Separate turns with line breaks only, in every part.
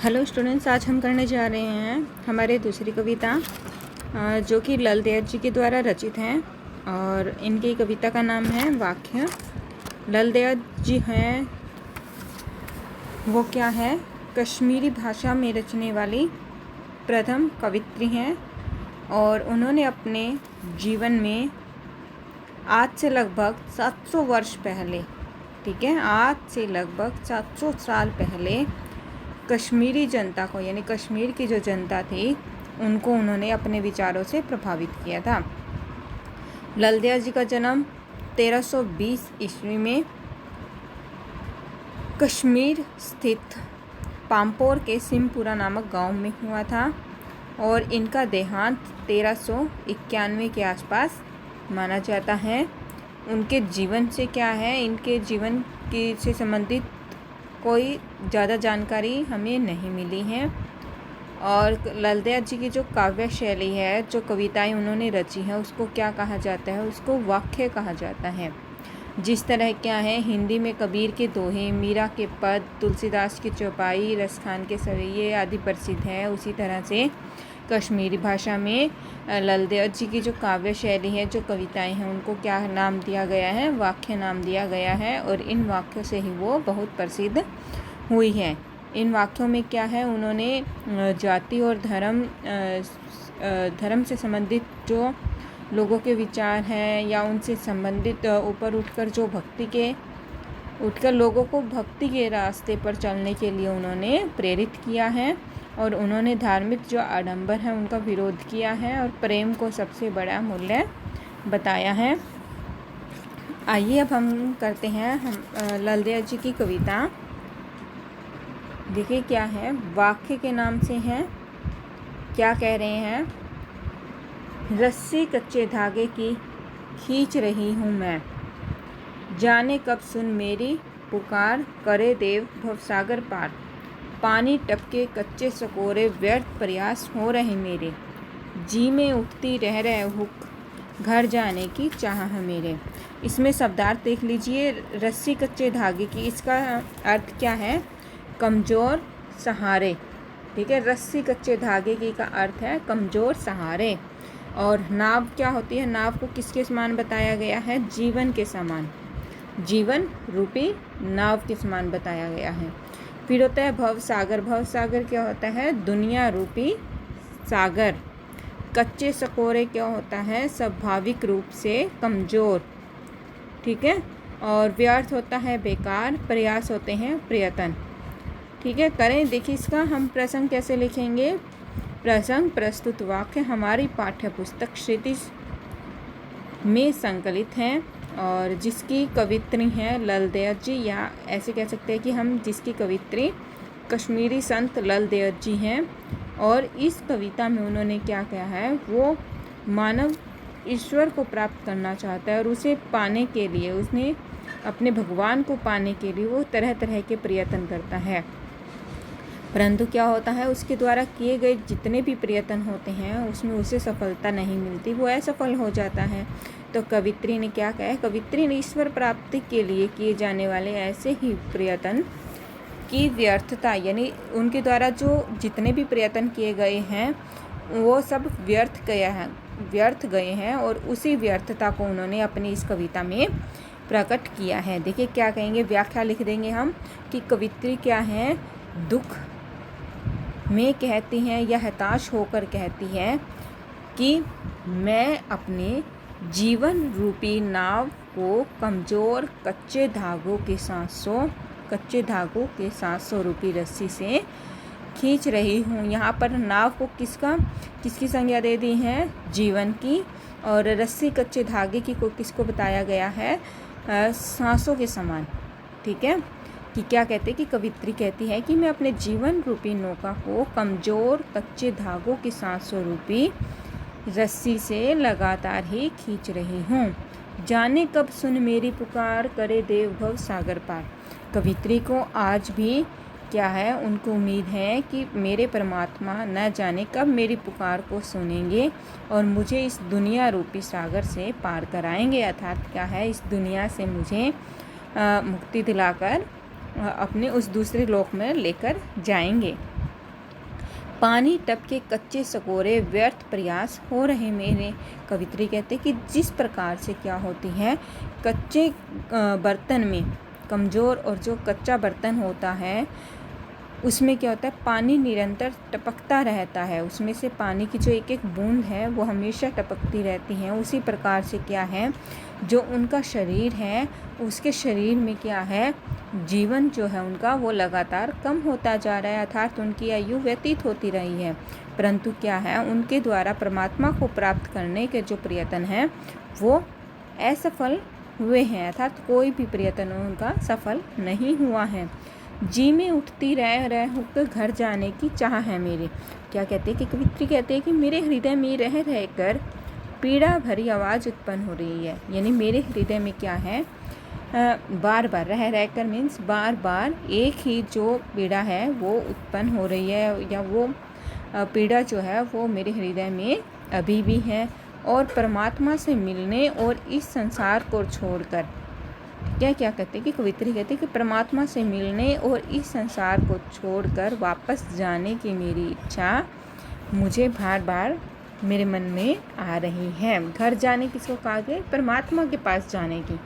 Hello students, आज हम करने जा रहे हैं हमारे दूसरी कविता जो कि लल देव जी के द्वारा रचित हैं। और इनकी कविता का नाम है वाक्य। लल देव जी हैं वो क्या है, कश्मीरी भाषा में रचने वाली प्रथम कवित्री हैं। और उन्होंने अपने जीवन में आज से लगभग 700 वर्ष पहले, ठीक है, आज से लगभग 700 साल पहले कश्मीरी जनता को, यानी कश्मीर की जो जनता थी, उनको उन्होंने अपने विचारों से प्रभावित किया था। लल देव जी का जन्म 1320 ईस्वी में कश्मीर स्थित पाम्पोर के सिमपुरा नामक गांव में हुआ था। और इनका देहांत 1391 के आसपास माना जाता है। उनके जीवन से क्या है, इनके जीवन की से संबंधित कोई ज़्यादा जानकारी हमें नहीं मिली है। और लल देव जी की जो काव्य शैली है, जो कविताएं उन्होंने रची है, उसको क्या कहा जाता है, उसको वाक्य कहा जाता है। जिस तरह क्या है, हिंदी में कबीर के दोहे, मीरा के पद, तुलसीदास की चौपाई, रसखान के सवैये आदि प्रसिद्ध है, उसी तरह से कश्मीरी भाषा में लल देव जी की जो काव्य शैली है, जो कविताएं हैं, उनको क्या नाम दिया गया है, वाक्य नाम दिया गया है। और इन वाक्यों से ही वो बहुत प्रसिद्ध हुई है। इन वाक्यों में क्या है, उन्होंने जाति और धर्म से संबंधित जो लोगों के विचार हैं, या उनसे संबंधित ऊपर उठकर लोगों को भक्ति के रास्ते पर चलने के लिए उन्होंने प्रेरित किया है। और उन्होंने धार्मिक जो आडंबर है उनका विरोध किया है, और प्रेम को सबसे बड़ा मूल्य बताया है। आइए अब हम करते हैं लल देव जी की कविता। देखिए क्या है, वाक्य के नाम से है। क्या कह रहे हैं, रस्सी कच्चे धागे की खींच रही हूँ मैं, जाने कब सुन मेरी पुकार, करे देव भवसागर पार। पानी टपके कच्चे सकोरे, व्यर्थ प्रयास हो रहे मेरे, जी में उठती रह रहे हुक, घर जाने की चाह है मेरे। इसमें शब्दार्थ देख लीजिए। रस्सी कच्चे धागे की, इसका अर्थ क्या है, कमज़ोर सहारे। ठीक है, रस्सी कच्चे धागे की का अर्थ है कमज़ोर सहारे। और नाव क्या होती है, नाव को किसके समान बताया गया है, जीवन के समान, जीवन रूपी नाव के समान बताया गया है। फिर होता है भवसागर। भवसागर क्या होता है, दुनिया रूपी सागर। कच्चे सकोरे क्या होता है, स्वाभाविक रूप से कमज़ोर। ठीक है, और व्यर्थ होता है बेकार, प्रयास होते हैं प्रयत्न। ठीक है, करें। देखिए इसका हम प्रसंग कैसे लिखेंगे। प्रसंग प्रस्तुत वाक्य हमारी पाठ्य पुस्तक क्षितिज में संकलित हैं, और जिसकी कवित्री हैं लल देव जी, या ऐसे कह सकते हैं कि हम जिसकी कवित्री कश्मीरी संत लल देव जी हैं। और इस कविता में उन्होंने क्या कहा है, वो मानव ईश्वर को प्राप्त करना चाहता है, और उसे पाने के लिए, उसने अपने भगवान को पाने के लिए वो तरह तरह के प्रयत्न करता है। परंतु क्या होता है, उसके द्वारा किए गए जितने भी प्रयत्न होते हैं उसमें उसे सफलता नहीं मिलती, वो असफल हो जाता है। तो कवित्री ने क्या कहा है, कवित्री ने ईश्वर प्राप्ति के लिए किए जाने वाले ऐसे ही प्रयत्न की व्यर्थता, यानी उनके द्वारा जो जितने भी प्रयत्न किए गए हैं वो सब व्यर्थ गए हैं, और उसी व्यर्थता को उन्होंने अपनी इस कविता में प्रकट किया है। देखिए क्या कहेंगे, व्याख्या लिख देंगे हम कि कवित्री क्या है, दुख में कहती हैं या हताश होकर कहती है कि मैं अपने जीवन रूपी नाव को कमज़ोर कच्चे धागों के 700 रूपी रस्सी से खींच रही हूँ। यहाँ पर नाव को किसकी संज्ञा दे दी है, जीवन की। और रस्सी कच्चे धागे की को किसको बताया गया है, सांसों के समान। ठीक है, कि क्या कहते हैं कि कवित्री कहती है कि मैं अपने जीवन रूपी नौका को कमज़ोर कच्चे धागों की 700 रूपी रस्सी से लगातार ही खींच रही हूँ, जाने कब सुन मेरी पुकार, करे देव भव सागर पार। कवित्री को आज भी क्या है, उनको उम्मीद है कि मेरे परमात्मा न जाने कब मेरी पुकार को सुनेंगे और मुझे इस दुनिया रूपी सागर से पार कराएंगे। अर्थात क्या है, इस दुनिया से मुझे मुक्ति दिलाकर अपने उस दूसरे लोक में लेकर जाएंगे। पानी टपके कच्चे सकोरे व्यर्थ प्रयास हो रहे मेरे। कवित्री कहते कि जिस प्रकार से क्या होती है, कच्चे बर्तन में कमज़ोर और जो कच्चा बर्तन होता है उसमें क्या होता है, पानी निरंतर टपकता रहता है, उसमें से पानी की जो एक एक बूंद है वो हमेशा टपकती रहती है। उसी प्रकार से क्या है, जो उनका शरीर है उसके शरीर में क्या है, जीवन जो है उनका वो लगातार कम होता जा रहा है, अर्थात उनकी आयु व्यतीत होती रही है। परंतु क्या है, उनके द्वारा परमात्मा को प्राप्त करने के जो प्रयत्न हैं वो असफल हुए हैं, अर्थात कोई भी प्रयत्न उनका सफल नहीं हुआ है। जी में उठती रह होकर घर जाने की चाह है मेरे। क्या कहते हैं कि कवित्री कहते हैं कि मेरे हृदय में रह कर पीड़ा भरी आवाज़ उत्पन्न हो रही है। यानी मेरे हृदय में क्या है, बार बार रह कर मीन्स बार बार एक ही जो पीड़ा है वो उत्पन्न हो रही है, या वो पीड़ा जो है वो मेरे हृदय में अभी भी है। और परमात्मा से मिलने और इस संसार को छोड़कर क्या कहते हैं कि कवित्री कहते हैं कि परमात्मा से मिलने और इस संसार को छोड़कर वापस जाने की मेरी इच्छा मुझे बार बार मेरे मन में आ रही है। घर जाने किसको कहा गया, परमात्मा के पास जाने की।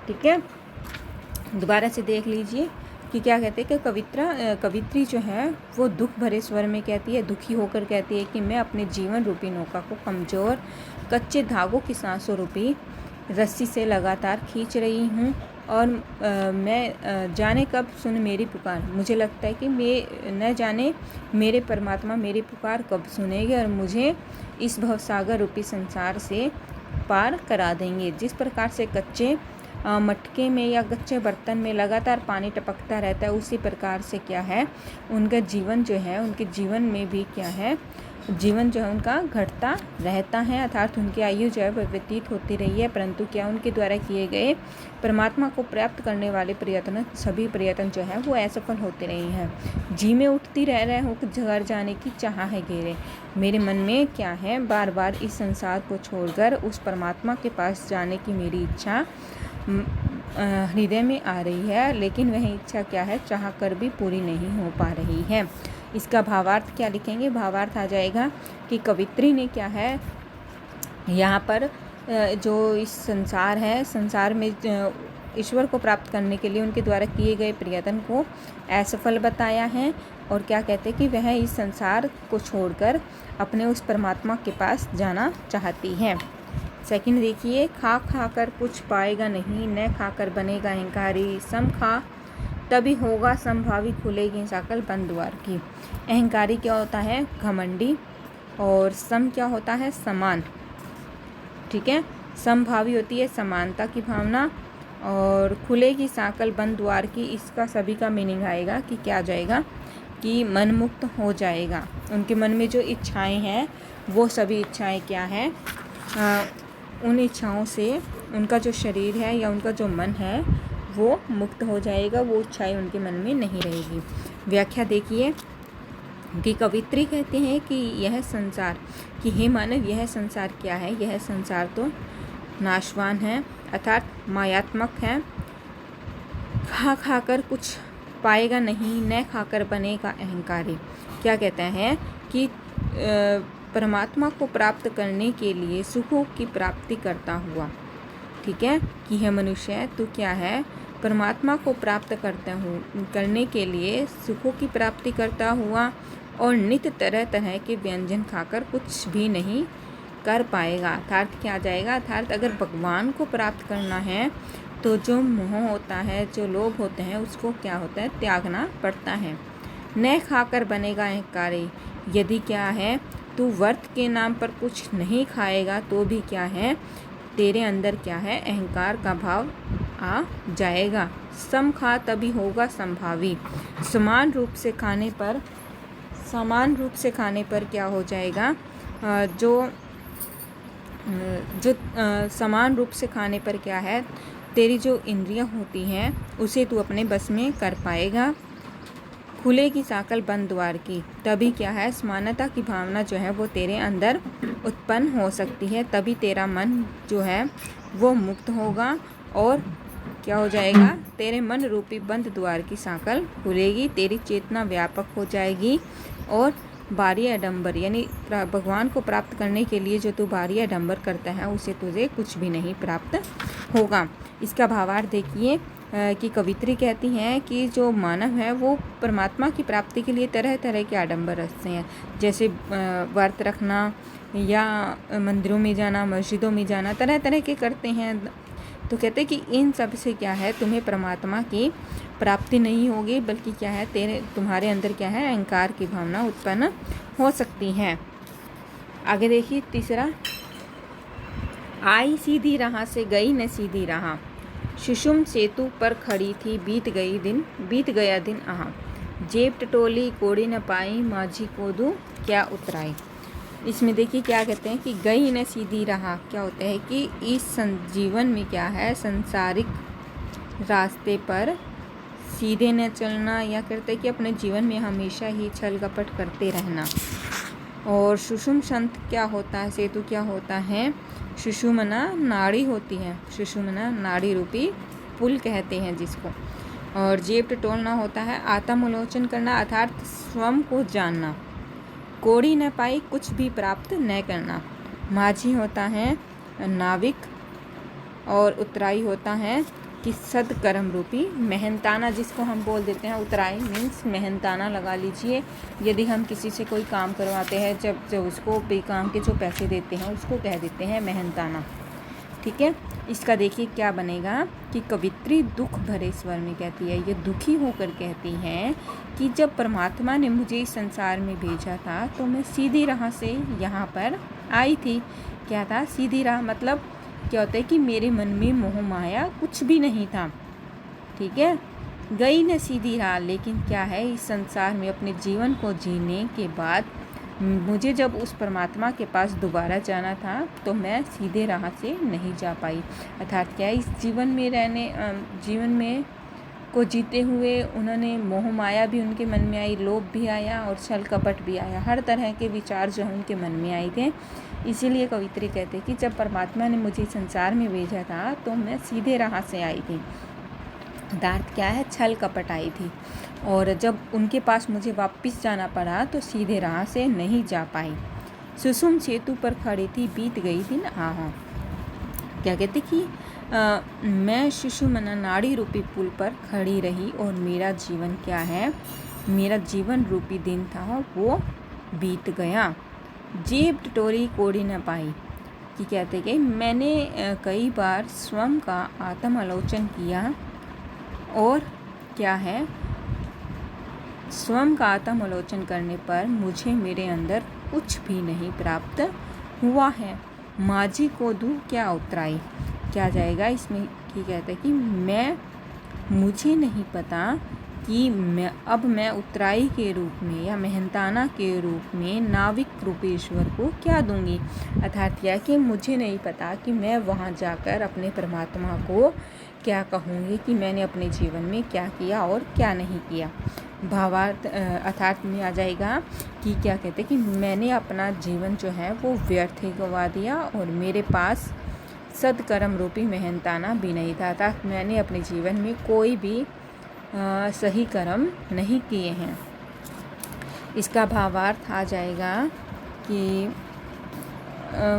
ठीक है, दोबारा से देख लीजिए कि क्या कहते हैं कि कवित्री जो है वो दुख भरे स्वर में कहती है, दुखी होकर कहती है कि मैं अपने जीवन रूपी नौका को कमज़ोर कच्चे धागों की सांसों रूपी रस्सी से लगातार खींच रही हूँ, और मैं जाने कब सुन मेरी पुकार। मुझे लगता है कि मैं न जाने मेरे परमात्मा मेरी पुकार कब सुनेंगे और मुझे इस भवसागर रूपी संसार से पार करा देंगे। जिस प्रकार से कच्चे मटके में या कच्चे बर्तन में लगातार पानी टपकता रहता है, उसी प्रकार से क्या है, उनका जीवन जो है, उनके जीवन में भी क्या है, जीवन जो है उनका घटता रहता है, अर्थात उनकी आयु जो है वह व्यतीत होती रही है। परंतु क्या, उनके द्वारा किए गए परमात्मा को प्राप्त करने वाले प्रयत्न, सभी प्रयत्न जो है वो असफल होते रहे हैं। जी में उठती रह हो घर जाने की चाह है घेरे। मेरे मन में क्या है, बार बार इस संसार को छोड़कर उस परमात्मा के पास जाने की मेरी इच्छा हृदय में आ रही है, लेकिन वह इच्छा क्या है, चाह कर भी पूरी नहीं हो पा रही है। इसका भावार्थ क्या लिखेंगे, भावार्थ आ जाएगा कि कवित्री ने क्या है, यहाँ पर जो इस संसार है, संसार में ईश्वर को प्राप्त करने के लिए उनके द्वारा किए गए प्रयत्न को असफल बताया है। और क्या कहते हैं कि वह इस संसार को छोड़कर अपने उस परमात्मा के पास जाना चाहती है। सेकंड देखिए, खा खा कर कुछ पाएगा नहीं, न खाकर बनेगा अहंकारी, सम खा तभी होगा संभावी, खुलेगी साकल बंद द्वार की। अहंकारी क्या होता है, घमंडी, और सम क्या होता है, समान। ठीक है, समभावी होती है समानता की भावना, और खुलेगी साकल बंद द्वार की, इसका सभी का मीनिंग आएगा कि क्या जाएगा, कि मन मुक्त हो जाएगा। उनके मन में जो इच्छाएं हैं वो सभी इच्छाएं क्या है, उन इच्छाओं से उनका जो शरीर है या उनका जो मन है वो मुक्त हो जाएगा, वो इच्छाएं उनके मन में नहीं रहेगी। व्याख्या देखिए कि कवित्री कहते हैं कि यह संसार, कि हे मानव यह संसार क्या है, यह संसार तो नाशवान है, अर्थात मायात्मक है। खा खाकर कुछ पाएगा नहीं, न खाकर बनेगा अहंकारी। क्या कहते हैं कि परमात्मा को प्राप्त करने के लिए सुखों की प्राप्ति करता हुआ, ठीक है, कि यह मनुष्य है तो क्या है, परमात्मा को प्राप्त करने के लिए सुखों की प्राप्ति करता हुआ और नित्य तरह तरह के व्यंजन खाकर कुछ भी नहीं कर पाएगा। अर्थात क्या आ जाएगा, अर्थात अगर भगवान को प्राप्त करना है तो जो मोह होता है, जो लोभ होते हैं, उसको क्या होता है, त्यागना पड़ता है। न खाकर बनेगा अहंकारी, यदि क्या है तू व्रत के नाम पर कुछ नहीं खाएगा तो भी क्या है, तेरे अंदर क्या है, अहंकार का भाव आ जाएगा। सम खा तभी होगा संभावी, समान रूप से खाने पर क्या हो जाएगा, समान रूप से खाने पर क्या है, तेरी जो इंद्रियां होती हैं उसे तू अपने बस में कर पाएगा। खुलेगी साकल बंद द्वार की, तभी क्या है, समानता की भावना जो है वो तेरे अंदर उत्पन्न हो सकती है, तभी तेरा मन जो है वो मुक्त होगा और क्या हो जाएगा, तेरे मन रूपी बंद द्वार की साकल खुलेगी, तेरी चेतना व्यापक हो जाएगी और बारी आडंबर, यानी भगवान को प्राप्त करने के लिए जो तू बारी आडंबर करता है उसे तुझे कुछ भी नहीं प्राप्त होगा। इसका भावार्थ देखिए कि कवित्री कहती हैं कि जो मानव है वो परमात्मा की प्राप्ति के लिए तरह तरह के आडंबर रचते हैं, जैसे व्रत रखना या मंदिरों में जाना, मस्जिदों में जाना, तरह तरह के करते हैं। तो कहते हैं कि इन सब से क्या है, तुम्हें परमात्मा की प्राप्ति नहीं होगी, बल्कि क्या है, तुम्हारे अंदर क्या है, अहंकार की भावना उत्पन्न हो सकती है। आगे देखिए तीसरा, आई सीधी राह से गई न सीधी राह, सुषुम सेतु पर खड़ी थी, बीत गया दिन आहा, जेब टटोली कोड़ी न पाई, माझी को दूं क्या उतराई। इसमें देखिए क्या कहते हैं कि गई न सीधी राह, क्या होता है कि इस जीवन में क्या है, संसारिक रास्ते पर सीधे न चलना, या कहते हैं कि अपने जीवन में हमेशा ही छल कपट करते रहना। और सुषुम संत क्या होता है, सेतु क्या होता है, सुषुम्ना नाड़ी होती है, सुषुम्ना नाड़ी रूपी पुल कहते हैं जिसको। और जेब टटोलना होता है आत्मालोचन करना, अर्थात स्वयं को जानना। कोड़ी न पाई, कुछ भी प्राप्त न करना। माझी होता है नाविक, और उतराई होता है कि सदकर्म रूपी मेहनताना, जिसको हम बोल देते हैं उतराई मीन्स मेहनताना लगा लीजिए। यदि हम किसी से कोई काम करवाते हैं, जब उसको बेकाम के जो पैसे देते हैं उसको कह देते हैं मेहनताना, ठीक है। इसका देखिए क्या बनेगा कि कवित्री दुख भरे स्वर में कहती है, ये दुखी होकर कहती हैं कि जब परमात्मा ने मुझे इस संसार में भेजा था तो मैं सीधी राह से यहाँ पर आई थी। क्या था सीधी राह, मतलब क्या होता है कि मेरे मन में मोह माया कुछ भी नहीं था, ठीक है। गई न सीधी राह, लेकिन क्या है, इस संसार में अपने जीवन को जीने के बाद मुझे जब उस परमात्मा के पास दोबारा जाना था तो मैं सीधे राह से नहीं जा पाई। अर्थात क्या है, इस जीवन में को जीते हुए उन्होंने मोह माया भी उनके मन में आई, लोभ भी आया और छल कपट भी आया, हर तरह के विचार जो उनके मन में आए थे। इसीलिए कवित्री कहते हैं कि जब परमात्मा ने मुझे संसार में भेजा था तो मैं सीधे राह से आई थी, अर्थात क्या है, छल कपट आई थी। और जब उनके पास मुझे वापस जाना पड़ा तो सीधे राह से नहीं जा पाई। सुषुम सेतु पर खड़ी थी, बीत गई दिन आहा। क्या कहते कि मैं सुषुम्ना नाड़ी रूपी पुल पर खड़ी रही और मेरा जीवन क्या है, मेरा जीवन रूपी दिन था वो बीत गया। जेब टटोरी कोड़ी न पाई, कि कहते कि मैंने कई बार स्वयं का आत्मालोचन किया, और क्या है, स्वयं का आत्मालोचन करने पर मुझे मेरे अंदर कुछ भी नहीं प्राप्त हुआ है। माझी को दूं क्या उतराई, क्या जाएगा इसमें कि कहते हैं कि मुझे नहीं पता कि मैं उतराई के रूप में या मेहनताना के रूप में नाविक रूपेश्वर को क्या दूंगी। अर्थात यह कि मुझे नहीं पता कि मैं वहाँ जाकर अपने परमात्मा को क्या कहूँगी कि मैंने अपने जीवन में क्या किया और क्या नहीं किया। भावार्थ अर्थात में आ जाएगा कि क्या कहते हैं कि मैंने अपना जीवन जो है वो व्यर्थ ही गंवा दिया और मेरे पास सदकर्म रूपी मेहनताना भी नहीं था, अर्थात मैंने अपने जीवन में कोई भी सही कर्म नहीं किए हैं। इसका भावार्थ आ जाएगा कि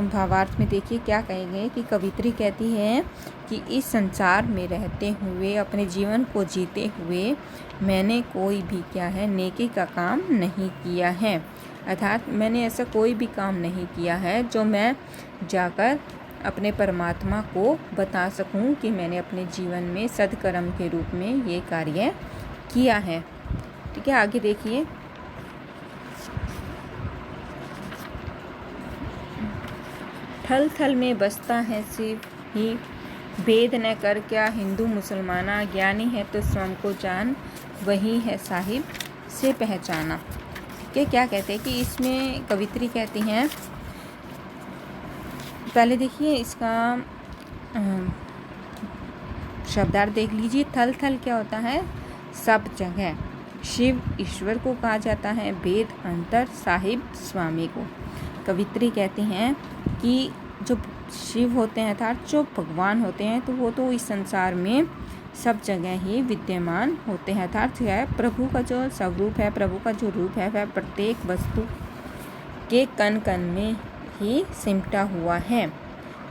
भावार्थ में देखिए क्या कहेंगे कि कवित्री कहती है कि इस संसार में रहते हुए अपने जीवन को जीते हुए मैंने कोई भी क्या है नेकी का काम नहीं किया है, अर्थात मैंने ऐसा कोई भी काम नहीं किया है जो मैं जाकर अपने परमात्मा को बता सकूं कि मैंने अपने जीवन में सदकर्म के रूप में ये कार्य किया है। ठीक है, आगे देखिए। थल थल में बसता है शिव ही, भेद न कर क्या हिंदू मुसलमाना, ज्ञानी है तो स्वयं को जान, वही है साहिब से पहचाना। के क्या कहते हैं कि इसमें कवित्री कहती हैं, पहले देखिए इसका शब्दार्थ देख लीजिए। थल थल क्या होता है, सब जगह। शिव ईश्वर को कहा जाता है, भेद अंतर साहिब स्वामी को। कवित्री कहती हैं कि जो शिव होते हैं अर्थात जो भगवान होते हैं तो वो तो इस संसार में सब जगह ही विद्यमान होते हैं। अर्थात क्या है, प्रभु का जो स्वरूप है, प्रभु का जो रूप है, वह प्रत्येक वस्तु के कण कण में ही सिमटा हुआ है।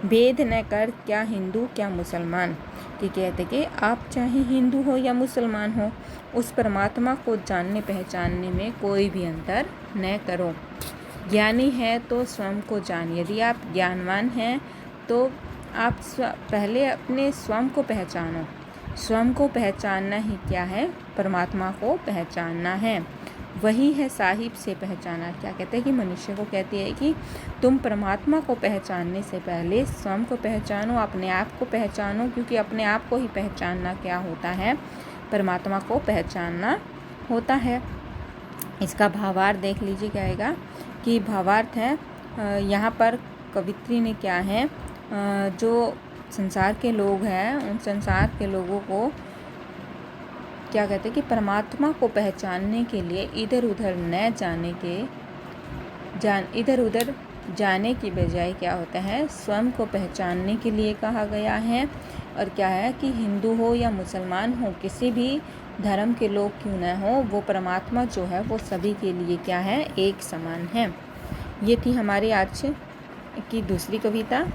भेद न कर क्या हिंदू क्या मुसलमान, कि कहते कि आप चाहे हिंदू हो या मुसलमान हो, उस परमात्मा को जानने पहचानने में कोई भी अंतर न करो। ज्ञानी है तो स्वयं को जान। यदि आप ज्ञानवान हैं तो आप पहले अपने स्वयं को पहचानो। स्वयं को पहचानना ही क्या है, परमात्मा को पहचानना है। वही है साहिब से पहचाना। क्या कहते हैं कि मनुष्य को कहती है कि तुम परमात्मा को पहचानने से पहले स्वयं को पहचानो, अपने आप को पहचानो, क्योंकि अपने आप को ही पहचानना क्या होता है, परमात्मा को पहचानना होता है। इसका भावार्थ देख लीजिए क्या आएगा, कि भावार्थ है यहाँ पर कवित्री ने क्या है, जो संसार के लोग हैं उन संसार के लोगों को क्या कहते हैं कि परमात्मा को पहचानने के लिए इधर उधर जाने की बजाय क्या होता है, स्वयं को पहचानने के लिए कहा गया है। और क्या है कि हिंदू हो या मुसलमान हो, किसी भी धर्म के लोग क्यों न हो, वो परमात्मा जो है वो सभी के लिए क्या है, एक समान है। ये थी हमारी आज की दूसरी कविता।